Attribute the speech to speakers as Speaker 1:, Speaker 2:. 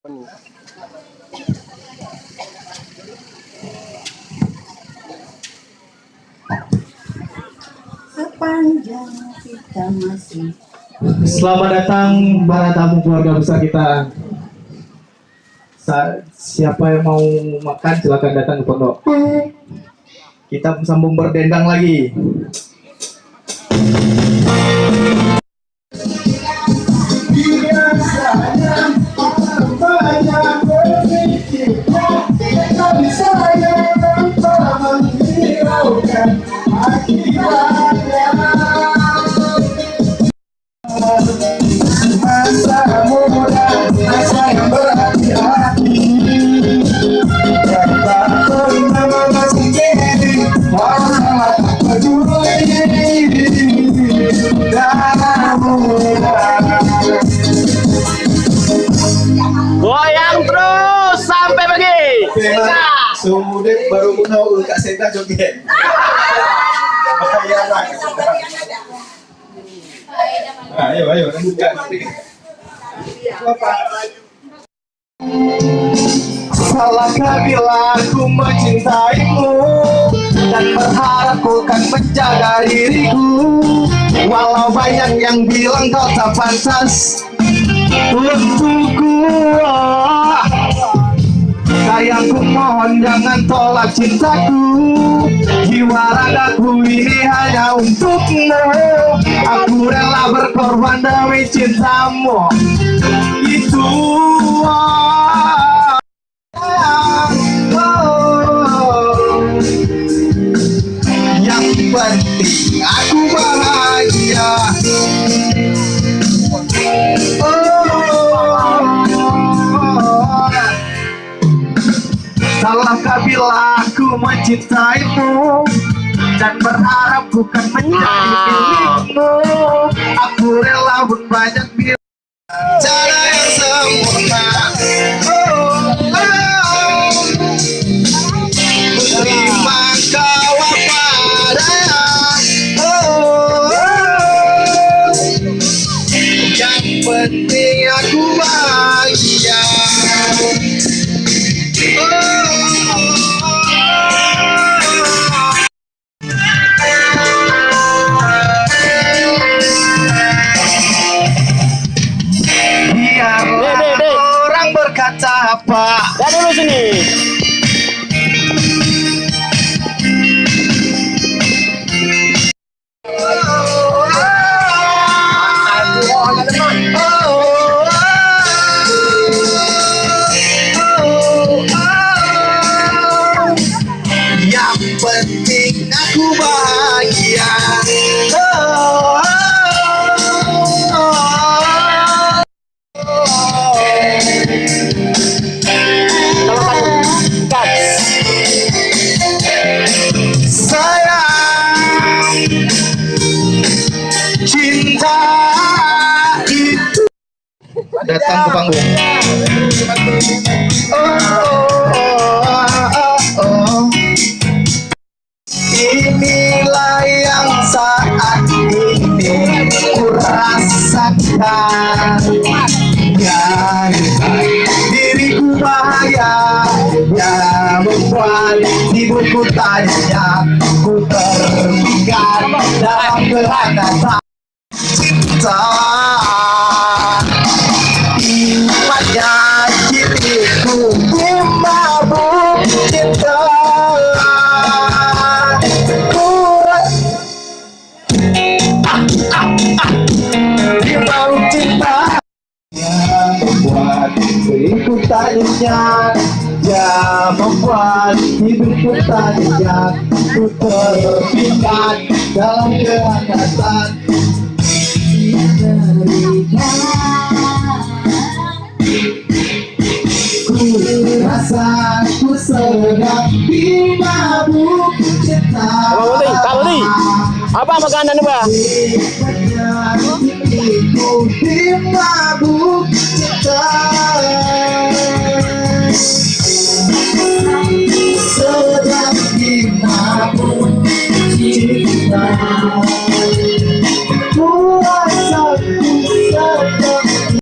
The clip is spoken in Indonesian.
Speaker 1: Sepanjang kita masih.
Speaker 2: Selamat datang para tamu keluarga besar kita. Siapa yang mau makan silakan datang ke pondok. Kita sambung berdendang lagi.
Speaker 3: Masa muda, masa yang berhati-hati, tak pernah masih jadi, walau tak peduli, dalam muda.
Speaker 4: Goyang terus sampai pagi.
Speaker 2: Sumudik baru mau Kak Senda joget. Ayo, buka.
Speaker 3: Salahkah bila aku mencintaimu dan berharap kau kan menjaga diriku, walau banyak yang bilang kau tak pantas untukku. Sayangku mohon jangan tolak cintaku, jiwa ragaku ini hanya untukmu. Aku rela berkorban demi cintamu itu. Yang penting aku bahagia. Salahkah bila aku mencintaimu dan berharap bukan menjadi milikmu. Aku rela pun banyak bilang cara yang sempurna. Terima kau apa adanya. Yang penting aku bahagia. Biarlah orang berkata apa.
Speaker 4: Lihat dulu sini.
Speaker 3: Yang penting aku bahagia. Sayang, cinta itu
Speaker 2: Datang ke panggung.
Speaker 3: Inilah yang saat ini ku rasakan. Ya, diriku bahagia, ya membuat hidupku tanya. Ku terpikat dalam kehangatan cinta. Imannya diriku dimabuk cinta. Dimabuk cinta yang membuat hidupku tanya. Ya membuat hidupku tanya. Ku terpikat dalam kehangatan. Ku rasa ku sedang dimabuk cinta.
Speaker 4: Kak Budi, apa makanan Mbak?
Speaker 3: Ku dimabuk